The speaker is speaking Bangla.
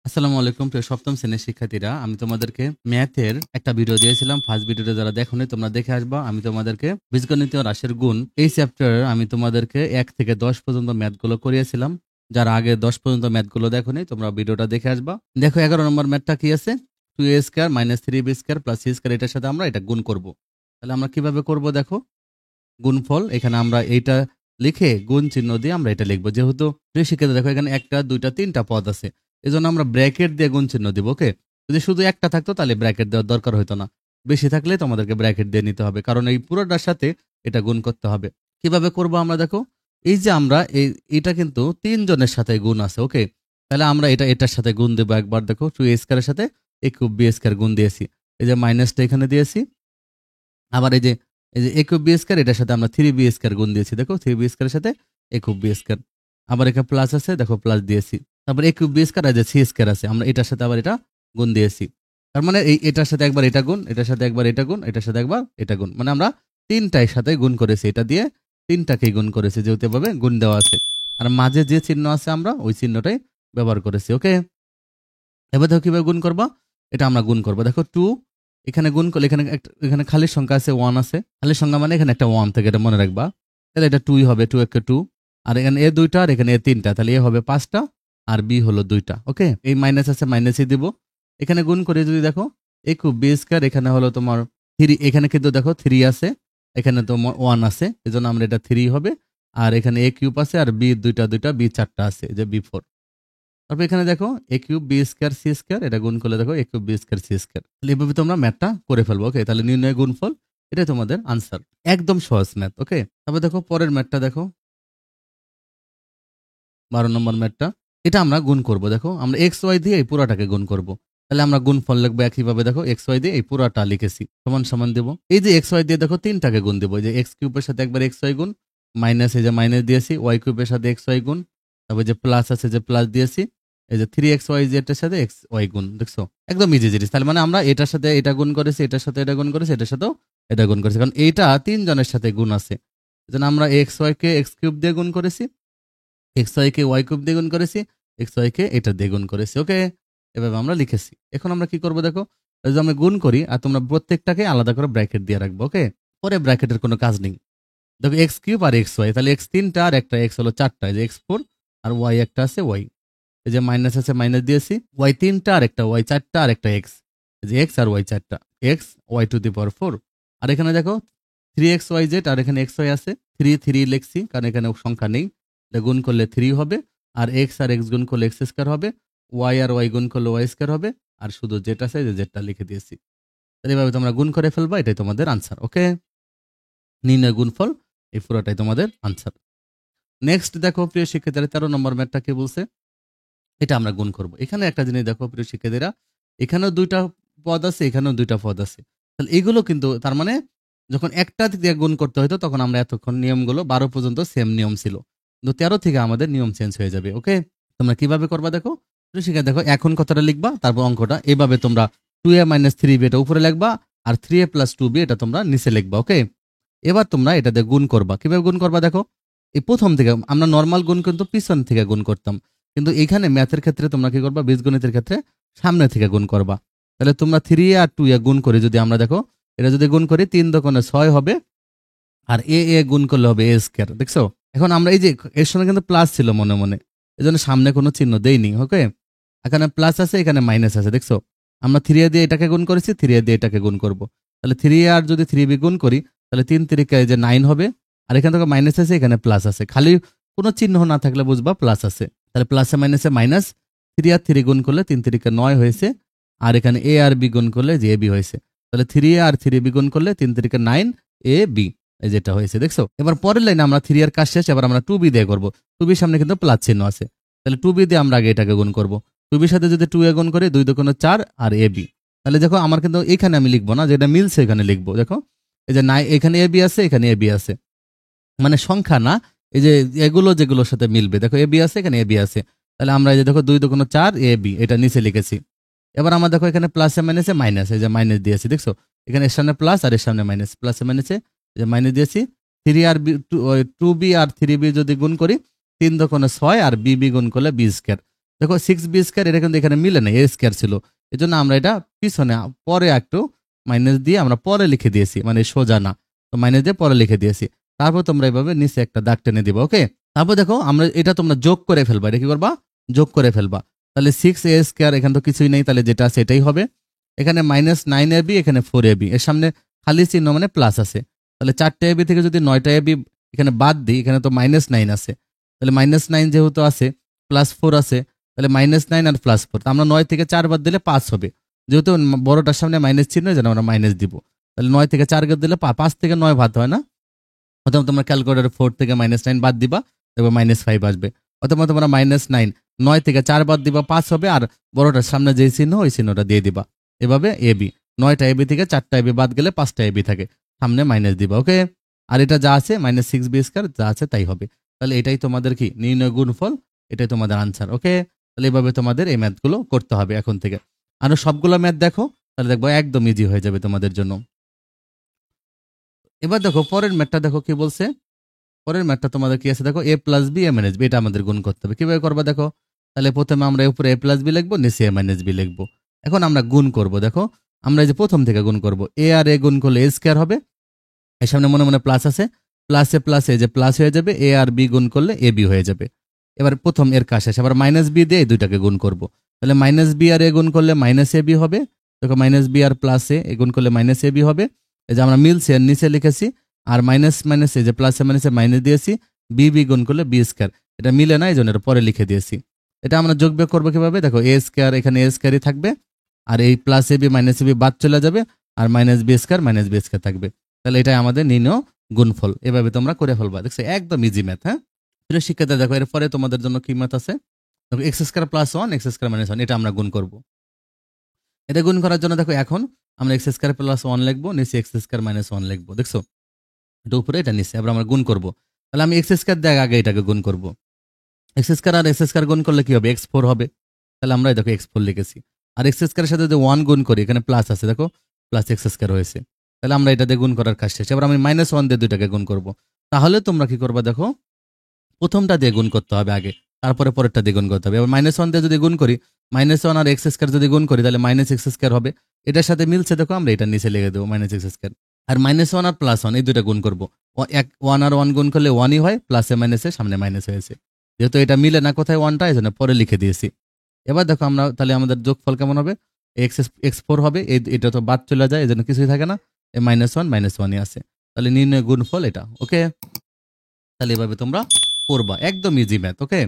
আসসালামু আলাইকুম প্রিয় সপ্তম শ্রেণীর শিক্ষার্থীরা, আমি তোমাদেরকে ম্যাথের একটা ভিডিও দিয়েছিলাম। ফার্স্ট ভিডিওটা যারা দেখোনি তোমরা দেখে আসবা। আমি তোমাদেরকে বীজগণিত ও রাশির গুণ এই চ্যাপ্টার আমি তোমাদেরকে 1 থেকে 10 পর্যন্ত ম্যাথগুলো করিয়েছিলাম। যারা আগে 10 পর্যন্ত ম্যাথগুলো দেখোনি তোমরা ভিডিওটা দেখে আসবা। দেখো 11 নম্বর ম্যাথটা কি আছে, 2a square minus 3b square plus c square, এটার সাথে আমরা এটা গুণ করব। তাহলে আমরা কিভাবে করব দেখো, গুণফল এখানে আমরা এইটা লিখে গুণ চিহ্ন দিয়ে আমরা এটা লিখবো। যেহেতু প্রিয় শিক্ষার্থী দেখো এখানে একটা দুইটা তিনটা পদ আছে, এজন্য আমরা ব্র্যাকেট দিয়ে গুণ চিহ্ন দিব। ওকে, যদি শুধু একটা থাকতো তাহলে ব্র্যাকেট দেওয়ার দরকার হতো না, বেশি থাকলে তোমাদেরকে ব্র্যাকেট দিয়ে নিতে হবে, কারণ এই পুরোটার সাথে এটা গুণ করতে হবে। কিভাবে করব আমরা দেখো, এই যে আমরা এটা কিন্তু তিনজনের সাথে গুণ আছে। ওকে, তাহলে আমরা এটার সাথে গুণ দেবো একবার। দেখো 2a স্কয়ারের সাথে a কিউব b স্কয়ার গুণ দিয়েছি, এই যে মাইনাসটা এখানে দিয়েছি। আবার এই যে a কিউব b স্কয়ার, এটার সাথে আমরা 3b স্কয়ার গুণ দিয়েছি। দেখো 3b স্কয়ারের সাথে a কিউব b স্কয়ার। আবার এখানে প্লাস আছে, দেখো প্লাস দিয়েছি। তারপর a কিউব b স্কয়ার আর যে c স্কয়ার আছে, আমরা এটার সাথে আবার এটা গুণ দিয়েছি। তার মানে এটার সাথে একবার এটা গুণ, এটার সাথে একবার এটা গুণ, এটার সাথে একবার এটা গুণ, মানে আমরা তিনটার সাথে গুণ করেছি। এটা দিয়ে তিনটাকেই গুণ করেছি, যেহেতু এভাবে গুণ দেওয়া আছে। আর মাঝে যে চিহ্ন আছে আমরা ওই চিহ্নটাই ব্যবহার করেছি। ওকে, এবার দেখো কিভাবে গুণ করবা, এটা আমরা গুণ করবো। দেখো 2 এখানে গুণ করলে এখানে খালি সংখ্যা আছে, 1 আছে। খালি সংখ্যা মানে এখানে একটা 1 থেকে, এটা মনে রাখবা। তাহলে এটা 2 হবে, 2 একে 2। আর এখানে এ দুইটা আর এখানে এ তিনটা, তাহলে এ হবে 5টা আর বি হলো 2টা। ওকে, এই মাইনাস আছে, মাইনাসই দিব। এখানে গুণ করে যদি দেখো এ কিউব বি স্কয়ার, এখানে হলো তোমার 3, এখানে কিন্তু দেখো 3 আছে, এখানে তো 1 আছে, এজন্য আমরা এটা 3 হবে। আর এখানে এ কিউব আছে আর বি দুইটা দুইটা, বি চারটা আছে, যে বি 4। তারপর এখানে দেখো A cube B square C square, এটা গুণ করলে দেখো A cube B square C square. তাহলে এভাবে তোমরা ম্যাথটা করে ফেলবো। ওকে, তাহলে নির্ণয় গুণফল, এটাই তোমাদের আনসার। একদম সহজ ম্যাথ। ওকে, তারপর দেখো পরের ম্যাথটা দেখো, 12 নম্বর ম্যাথটা। এটা আমরা গুণ করব। দেখো আমরা এক্স ওয়াই দিয়ে এই পুরাটাকে গুণ করব। তাহলে আমরা গুণফল লিখবো একইভাবে। দেখো এক্স ওয়াই দিয়ে এই পুরাটা লিখেছি, সমান সমান দেবো। এই যে এক্স ওয়াই দিয়ে দেখো তিনটাকে গুণ দেবো, এই যে এক্স কিউবের সাথে একবার এক্স ওয়াই গুণ, মাইনাস এই যে মাইনাস দিয়েছি, ওয়াই কিউবের সাথে এক্স ওয়াই গুণ, তারপর যে প্লাস আছে যে প্লাস দিয়েছি, এই যে 3xy এর সাথে এক্স ওয়াই গুণ। দেখছো একদম ইজি জিনিস। তাহলে মানে আমরা এটার সাথে এটা গুণ করেছি, এটার সাথে এটা গুণ করেছি, এটার সাথেও এটা গুণ করেছি, কারণ এইটা তিনজনের সাথে গুণ আছে। এজন্য আমরা এক্স ওয়াই কে এক্স কিউব দিয়ে গুণ করেছি, এক্স ওয়াই কে ওয়াই কিউব দিয়ে গুণ করেছি, এক্স ওয়াই কে এটা দিয়ে গুণ করেছি। ওকে, এভাবে আমরা লিখেছি। এখন আমরা কি করবো দেখো, যদি আমরা গুণ করি আর তোমরা প্রত্যেকটাকে আলাদা করে ব্র্যাকেট দিয়ে রাখবো। ওকে, পরে ব্র্যাকেটের কোনো কাজ নেই। দেখো এক্স কিউব আর এক্স ওয়াই, তাহলে এক্স তিনটা আর একটা এক্স হলো চারটা, যে এক্স 4, আর ওয়াই একটা আছে ওয়াই, এই যে মাইনাস আছে মাইনাস দিয়েছি, ওয়াই তিনটা আর একটা ওয়াই চারটা আর একটা এক্স, যে এক্স আর ওয়াই চারটা, এক্স ওয়াই টু দি পাওয়ার 4। আর এখানে দেখো 3xyz, আর এখানে এক্স ওয়াই আছে, 3 লিখছি কারণ এখানে সংখ্যা নেই। এটা গুণ করলে 3 হবে, আর এক্স আর এক্স গুণ করলে এক্স স্কয়ার হবে, ওয়াই আর ওয়াই গুণ করলে ওয়াই স্কয়ার হবে, আর শুধু যেটা আছে যে জেডটা লিখে দিয়েছি। তাহলে এভাবে তোমরা গুণ করে ফেলবা, এটাই তোমাদের আনসার। ওকে, নির্ণয় গুণফল, এই পুরোটাই তোমাদের আনসার। নেক্সট দেখো প্রিয় শিক্ষার্থীরা, 13 নম্বর ম্যাথটা কি বলছে, এটা আমরা গুণ করব। এখানে একটা জিনিস দেখো প্রিয় শিক্ষার্থীরা, এখানেও দুইটা পদ আছে, এখানেও দুইটা পদ আছে। তাহলে এগুলো কিন্তু তার মানে যখন একটা দিয়ে গুণ করতে হতো তখন আমরা এতক্ষণ নিয়মগুলো 12 পর্যন্ত সেম নিয়ম ছিল, কিন্তু 13 থেকে আমাদের নিয়ম চেঞ্জ হয়ে যাবে। ওকে, তোমরা কিভাবে করবা দেখো, প্রিয় শিক্ষার্থী দেখো এখন কথাটা লিখবা, তারপর অঙ্কটা এইভাবে তোমরা 2a মাইনাস 3b এটা উপরে লিখবা, আর 3a প্লাস 2b এটা তোমরা নিচে লিখবা। ওকে, এবার তোমরা এটা দিয়ে গুণ করবা। কিভাবে গুণ করবা দেখো, এই প্রথম থেকে আমরা নর্মাল গুণ কিন্তু পিছন থেকে গুণ করতাম, কিন্তু এখানে ম্যাথের ক্ষেত্রে তোমরা কি করবা, বীজগণিতের ক্ষেত্রে সামনে থেকে গুণ করবা। তাহলে তোমরা 3 আর 2 গুণ করে যদি আমরা দেখো, এটা যদি গুণ করি 3 দোকানে 6 হবে, আর এ গুণ করলে হবে এ স্কয়ার। দেখছো এখন আমরা এই যে এর সঙ্গে কিন্তু প্লাস ছিল মনে মনে, এই জন্য সামনে কোনো চিহ্ন দেইনি। ওকে, এখানে প্লাস আছে, এখানে মাইনাস আছে। দেখছো আমরা 3 দিয়ে এটাকে গুণ করেছি, 3 দিয়ে এটাকে গুণ করব। তাহলে 3 আর যদি 3b গুণ করি, তাহলে 3 3 যে 9 হবে, আর এখানে থেকে মাইনাস আছে, এখানে প্লাস আছে, খালি কোনো চিহ্ন না থাকলে বুঝবা প্লাস আছে। তাহলে প্লাসে মাইনাসে মাইনাস, 3 আর 3 গুণ করলে 3 3 9 হয়েছে, আর এখানে এ আর বি গুণ করলে যে এ বি হয়েছে। তাহলে 3 আর 3b গুণ করলে 3 3 9 এ বি, এই যেটা হয়েছে। দেখছো এবার পরের লাইনে আমরা 3 এর কাজ শেষ, এবার আমরা 2b দিয়ে করবো। 2b সামনে কিন্তু প্লাস চিহ্ন আছে, তাহলে 2b দিয়ে আমরা আগে এটাকে গুণ করবো। 2b সাথে যদি 2a গুণ করি, 2 2 4 আর এ বি। তাহলে দেখো আমার কিন্তু এখানে আমি লিখবো না, যেটা মিলছে এখানে লিখবো। দেখো এই যে নাই, এখানে এ বি আছে, এখানে এ বি আছে, মানে সংখ্যা না, এই যে এগুলো যেগুলোর সাথে মিলবে। দেখো এ বি আছে, এখানে এ বি আছে, তাহলে আমরা এই যে দেখো 2 2 4 এ বি এটা নিচে লিখেছি। এবার আমরা দেখো এখানে প্লাসে মাইনাসে মাইনাস, এই যে মাইনাস দিয়েছি। দেখছো এখানে এর সামনে প্লাস আর এর সামনে মাইনাস, প্লাসে মাইনাসে যে মাইনাস দিয়েছি। 3 আর 2b আর 3b যদি গুণ করি, 3 দোকানে 6 আর বি গুণ করলে বি স্কয়ার। দেখো 6b² এটা কিন্তু এখানে মিলে না, a² ছিল, এই জন্য আমরা এটা পিছনে পরে একটু মাইনাস দিয়ে আমরা পরে লিখে দিয়েছি, মানে সোজা না, তো মাইনাস দিয়ে পরে লিখে দিয়েছি। তারপর তোমরা এইভাবে নিচে একটা দাগ টেনে দিবা। ওকে, তারপর দেখো আমরা এটা তোমরা যোগ করে ফেলবা, এটা কি করবা, যোগ করে ফেলবা। তাহলে 6a² এখানে তো কিছুই নেই, তাহলে যেটা আছে এটাই হবে। এখানে -9ab, এখানে 4ab, এর সামনে খালি চিহ্ন মানে প্লাস আছে। তাহলে 4টা ab থেকে যদি 9টা ab এখানে বাদ দিই, এখানে তো -9 আছে, তাহলে -9 যেহেতু আছে, +4 আছে, তাহলে -9 আর +4, আমরা 9 থেকে 4 বাদ দিলে 5 হবে। যেহেতু বড়টার সামনে মাইনাস চিহ্ন, যেন আমরা মাইনাস দিব। তাহলে 9 থেকে 4 বাদ দিলে 5 থেকে 9 বাদ হয় না, অথবা তোমরা ক্যালকুলেটর 4 থেকে -9 বাদ দিবা, দেখবে -5 আসবে। অথবা তোমরা -9 9 থেকে 4 বাদ দিবা, 5 হবে, আর বড়টার সামনে যে চিহ্ন ওই চিহ্নটা দিয়ে দিবা। এভাবে এবি, 9টা এবি থেকে 4টা এবি বাদ গেলে 5টা এবি থাকে, সামনে মাইনাস দিবা। ওকে, আর এটা যা আছে -6b² যা আছে তাই হবে। তাহলে এটাই তোমাদের কি নির্ণয় গুণফল, এটাই তোমাদের আনসার। ওকে, তাহলে এইভাবে তোমাদের এই ম্যাথগুলো করতে হবে এখন থেকে। আর সবগুলো ম্যাথ দেখো, তাহলে দেখবো একদম ইজি হয়ে যাবে তোমাদের জন্য। এবার দেখো পরের ম্যাথটা, দেখো কি বলছে। পরের ম্যাথটা তোমাদের কি আছে দেখো, a+b a-b, এটা আমাদের গুণ করতে হবে। কিভাবে করবা দেখো, তাহলে প্রথমে আমরা উপরে a+b লিখবো, নিচে a-b লিখবো। এখন আমরা গুণ করব। দেখো আমরা এই যে প্রথম থেকে গুণ করব, a আর a গুণ করলে a² হবে, এর সামনে মনে মনে প্লাস আছে, প্লাসে প্লাসে যে প্লাস হয়ে যাবে, a আর b গুণ করলে ab হয়ে যাবে। এবার প্রথম এর কাছে আসে, আবার -b দিয়ে এই দুইটাকে গুণ করব। তাহলে -b আর a গুণ করলে -ab হবে। দেখো -b আর +a গুণ করলে -ab হবে। এই যে আমরা মিলছে এর নিচে লিখেছি, আর মাইনাস মাইনাস এই যে প্লাসে মাইনাসে মাইনাস দিয়েছি, বি গুণ করলে b², এটা মিলে না, এই জন্য এটা পরে লিখে দিয়েছি। এটা আমরা যোগ বিয়োগ করবো কিভাবে, দেখো a², এখানে a²ই থাকবে, আর এই +ab -ab বাদ চলে যাবে, আর -b² থাকবে। তাহলে এটাই আমাদের নির্ণয় গুণফল। এভাবে তোমরা করে ফেলবা, দেখছো একদম ইজি ম্যাথ। হ্যাঁ প্রিয় শিক্ষার্থী, দেখো এরপরে তোমাদের জন্য কি ম্যাথ আছে, দেখো x² + 1 x² - 1, এটা আমরা গুণ করব। এটা গুণ করার জন্য দেখো এখন আমরা x² + 1 লিখবো, নিচে x² - 1 লিখবো। দেখছো এটা উপরে, এটা নিচে, আবার আমরা গুণ করব। তাহলে আমি x² দিয়ে আগে এটাকে গুণ করব। x² আর x² গুণ করলে কি হবে, x4 হবে। তাহলে আমরা দেখো x4 লিখেছি। আর x² এর সাথে যদি 1 গুণ করি, এখানে প্লাস আছে, দেখো +x² হয়েছে। তাহলে আমরা এটা দিয়ে গুণ করার কাজ শেষ। এবার আমি -1 দিয়ে দুইটাকে গুণ করব। তাহলে তোমরা কি করবা দেখো, প্রথমটা দিয়ে গুণ করতে হবে আগে, তারপরে পরেরটা দিয়ে গুণ করতে হবে। এবার -1 দিয়ে যদি গুণ করি, -1 আর x² যদি গুণ করি, তাহলে -x² হবে। এটার সাথে মিলছে, দেখো আমরা এটা নিচে লিখে দেবো -x²। আর -1 আর +1 এই দুইটা গুণ করবো। 1 আর 1 গুণ করলে 1ই হয়, প্লাসে মাইনাসে সামনে মাইনাস হয়েছে। যেহেতু এটা মিলে না কোথায় 1টা, এই জন্য পরে লিখে দিয়েছি। এবার দেখো আমরা তাহলে আমাদের যোগফল কেমন হবে, x4 হবে, এটা তো বাদ চলে যায়, এই জন্য কিছুই থাকে না, -1 -1ই আছে। তাহলে নির্ণয় গুণফল এটা। ওকে, তাহলে এভাবে তোমরা করবা, একদম ইজি ম্যাথ। ওকে,